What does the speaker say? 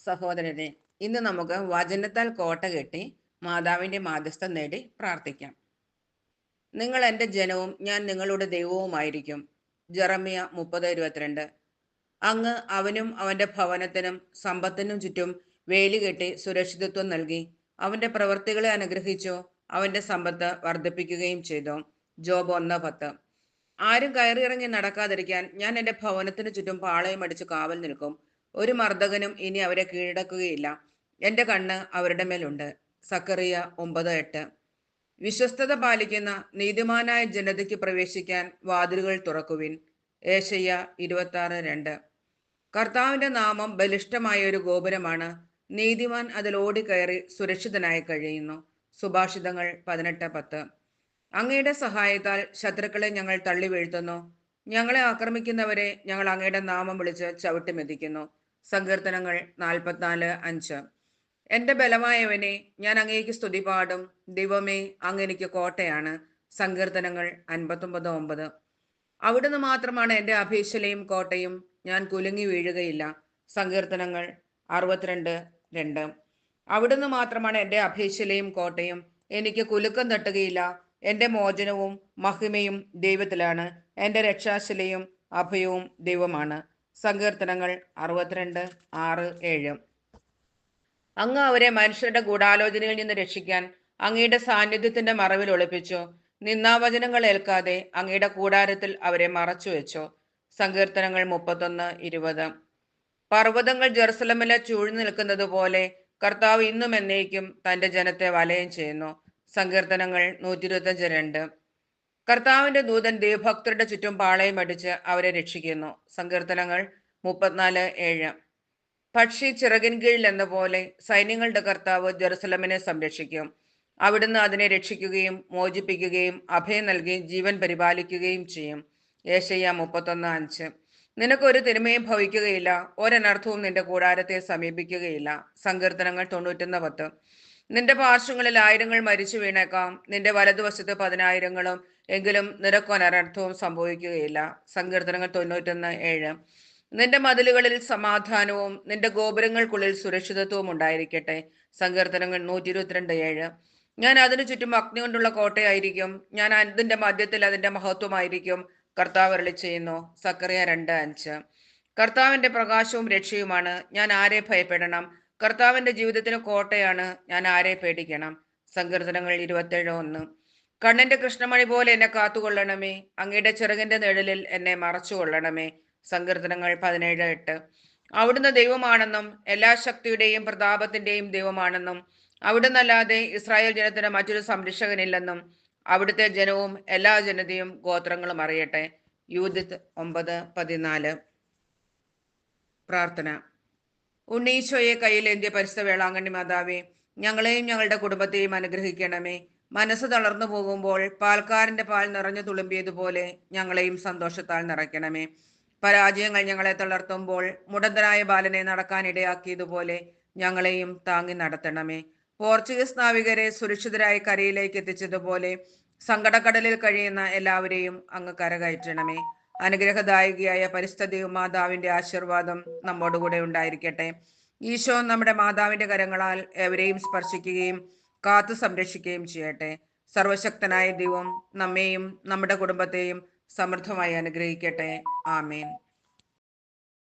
സഹോദരരെ, ഇന്ന് നമുക്ക് വചനത്താൽ കോട്ട കെട്ടി മാതാവിന്റെ മാധ്യസ്ഥം നേടി പ്രാർത്ഥിക്കാം. നിങ്ങൾ എൻ്റെ ജനവും ഞാൻ നിങ്ങളുടെ ദൈവവുമായിരിക്കും. ജെറമ്യ 30:22. അങ്ങ് അവനും അവന്റെ ഭവനത്തിനും സമ്പത്തിനും ചുറ്റും വേലി കെട്ടി സുരക്ഷിതത്വം നൽകി. അവന്റെ പ്രവൃത്തികളെ അനുഗ്രഹിച്ചു, അവന്റെ സമ്പത്ത് വർദ്ധിപ്പിക്കുകയും ചെയ്തു. ജോബ് 1:10. ആരും കയറിയിറങ്ങി നടക്കാതിരിക്കാൻ ഞാൻ എൻ്റെ ഭവനത്തിന് ചുറ്റും പാളയം അടിച്ച് കാവൽ നിൽക്കും. ഒരു മർദ്ദകനും ഇനി അവരെ കീഴടക്കുകയില്ല. എൻ്റെ കണ്ണ് അവരുടെ മേലുണ്ട്. സക്കറിയ 9:8. വിശ്വസ്തത പാലിക്കുന്ന നീതിമാനായ ജനതയ്ക്ക് പ്രവേശിക്കാൻ വാതിലുകൾ തുറക്കുവിൻ. ഏശയ്യ 26:2. കർത്താവിന്റെ നാമം ബലിഷ്ഠമായ ഒരു ഗോപുരമാണ്. നീതിമാൻ അതിൽ ഓടിക്കയറി സുരക്ഷിതനായി കഴിയുന്നു. സുഭാഷിതങ്ങൾ 18:10. അങ്ങയുടെ സഹായത്താൽ ശത്രുക്കളെ ഞങ്ങൾ തള്ളി വീഴ്ത്തുന്നു. ഞങ്ങളെ ആക്രമിക്കുന്നവരെ ഞങ്ങൾ അങ്ങയുടെ നാമം വിളിച്ച് ചവിട്ടി മെതിക്കുന്നു. സങ്കീർത്തനങ്ങൾ 44:5. എൻ്റെ ബലമായവനെ, ഞാൻ അങ്ങേക്ക് സ്തുതി പാടും. ദൈവമേ, അങ്ങ് എനിക്ക് കോട്ടയാണ്. സങ്കീർത്തനങ്ങൾ 59:9. അവിടുന്ന് മാത്രമാണ് എൻ്റെ അഭീശലയും കോട്ടയും, ഞാൻ കുലുങ്ങി വീഴുകയില്ല. സങ്കീർത്തനങ്ങൾ 62:2. അവിടുന്ന് മാത്രമാണ് എൻ്റെ അഭീശലയും കോട്ടയും, എനിക്ക് കുലുക്കം തട്ടുകയില്ല. എൻ്റെ മോചനവും മഹിമയും ദൈവത്തിലാണ്. എൻ്റെ രക്ഷാശിലയും അഭയവും ദൈവമാണ്. സങ്കീർത്തനങ്ങൾ 62:6-7. അങ്ങ് അവരെ മനുഷ്യരുടെ ഗൂഢാലോചനയിൽ നിന്ന് രക്ഷിക്കാൻ അങ്ങയുടെ സാന്നിധ്യത്തിന്റെ മറവിൽ ഒളിപ്പിച്ചു. നിന്ദാവചനങ്ങൾ ഏൽക്കാതെ അങ്ങയുടെ കൂടാരത്തിൽ അവരെ മറച്ചു വെച്ചു. സങ്കീർത്തനങ്ങൾ 31:20. പർവ്വതങ്ങൾ ജെറുസലമിലെ ചൂഴ്ന്നു നിൽക്കുന്നത് പോലെ കർത്താവ് ഇന്നും എന്നേക്കും തന്റെ ജനത്തെ വലയം ചെയ്യുന്നു. സങ്കീർത്തനങ്ങൾ 125:2. കർത്താവിന്റെ ദൂതൻ ദൈവഭക്തരുടെ ചുറ്റും പാളയം അടിച്ച് അവരെ രക്ഷിക്കുന്നു. സങ്കീർത്തനങ്ങൾ 34:7. പക്ഷി ചിറകിൻ കീഴിൽ എന്ന പോലെ സൈന്യങ്ങളുടെ കർത്താവ് ജെറുസലമിനെ സംരക്ഷിക്കും. അവിടുന്ന് അതിനെ രക്ഷിക്കുകയും മോചിപ്പിക്കുകയും അഭയം നൽകി ജീവൻ പരിപാലിക്കുകയും ചെയ്യും. ഏശയ്യ 31:5. നിനക്കൊരു തിന്മയും ഭവിക്കുകയില്ല, ഒരനർത്ഥവും നിന്റെ കൂടാരത്തെ സമീപിക്കുകയില്ല. സങ്കീർത്തനങ്ങൾ 91:10. നിന്റെ പാർശ്വങ്ങളിൽ 1000 മരിച്ചു വീണേക്കാം, നിന്റെ വലതുവശത്ത് 10,000, എങ്കിലും നിനക്കൊരനർത്ഥവും സംഭവിക്കുകയില്ല. സങ്കീർത്തനങ്ങൾ 91:7. നിന്റെ മതിലുകളിൽ സമാധാനവും നിന്റെ ഗോപുരങ്ങൾക്കുള്ളിൽ സുരക്ഷിതത്വവും ഉണ്ടായിരിക്കട്ടെ. സങ്കീർത്തനങ്ങൾ 122:7. ഞാൻ അതിനു ചുറ്റും അഗ്നി കൊണ്ടുള്ള കോട്ടയായിരിക്കും, ഞാൻ അതിന്റെ മധ്യത്തിൽ അതിന്റെ മഹത്വമായിരിക്കും. കർത്താവ് അരുളിച്ചെയ്യുന്നു. സക്കറിയ 2:5. കർത്താവിന്റെ പ്രകാശവും രക്ഷയുമാണ്, ഞാൻ ആരെ ഭയപ്പെടണം? കർത്താവിന്റെ ജീവിതത്തിന് കോട്ടയാണ്, ഞാൻ ആരെ പേടിക്കണം? സങ്കീർത്തനങ്ങൾ 27:1. കണ്ണിന്റെ കൃഷ്ണമണി പോലെ എന്നെ കാത്തുകൊള്ളണമേ, അങ്ങയുടെ ചിറകിന്റെ നിഴലിൽ എന്നെ മറച്ചുകൊള്ളണമേ. സങ്കീർത്തനങ്ങൾ 17:8. അവിടുന്ന് ദൈവമാണെന്നും എല്ലാ ശക്തിയുടെയും പ്രതാപത്തിന്റെയും ദൈവമാണെന്നും അവിടുന്നല്ലാതെ ഇസ്രായേൽ ജനത്തിന് മറ്റൊരു സംരക്ഷകനില്ലെന്നും അവിടുത്തെ ജനവും എല്ലാ ജനതയും ഗോത്രങ്ങളും അറിയട്ടെ. യൂദിത്ത് 9:14. പ്രാർത്ഥന. ഉണ്ണീശോയെ കയ്യിലേന്തിയ പരിശുദ്ധ വേളാങ്കണ്ണി മാതാവേ, ഞങ്ങളെയും ഞങ്ങളുടെ കുടുംബത്തെയും അനുഗ്രഹിക്കണമേ. മനസ്സ് തളർന്നു പോകുമ്പോൾ പാൽക്കാരന്റെ പാൽ നിറഞ്ഞു തുളുമ്പിയതുപോലെ ഞങ്ങളെയും സന്തോഷത്താൽ നിറയ്ക്കണമേ. പരാജയങ്ങൾ ഞങ്ങളെ തളർത്തുമ്പോൾ മുടന്തനായ ബാലനെ നടക്കാനിടയാക്കിയതുപോലെ ഞങ്ങളെയും താങ്ങി നടത്തണമേ. പോർച്ചുഗീസ് നാവികരെ സുരക്ഷിതരായി കരയിലേക്ക് എത്തിച്ചതുപോലെ സങ്കടക്കടലിൽ കഴിയുന്ന എല്ലാവരെയും അങ്ങ് കരകയറ്റണമേ. അനുഗ്രഹദായികയായ പരിസ്ഥിതി മാതാവിന്റെ ആശീർവാദം നമ്മോടുകൂടെ ഉണ്ടായിരിക്കട്ടെ. ഈശോ നമ്മുടെ മാതാവിന്റെ കരങ്ങളാൽ എവരെയും സ്പർശിക്കുകയും കാത്തു സംരക്ഷിക്കുകയും ചെയ്യട്ടെ. സർവശക്തനായ ദൈവം നമ്മെയും നമ്മുടെ കുടുംബത്തെയും സമൃദ്ധമായി അനുഗ്രഹിക്കട്ടെ. ആമേൻ.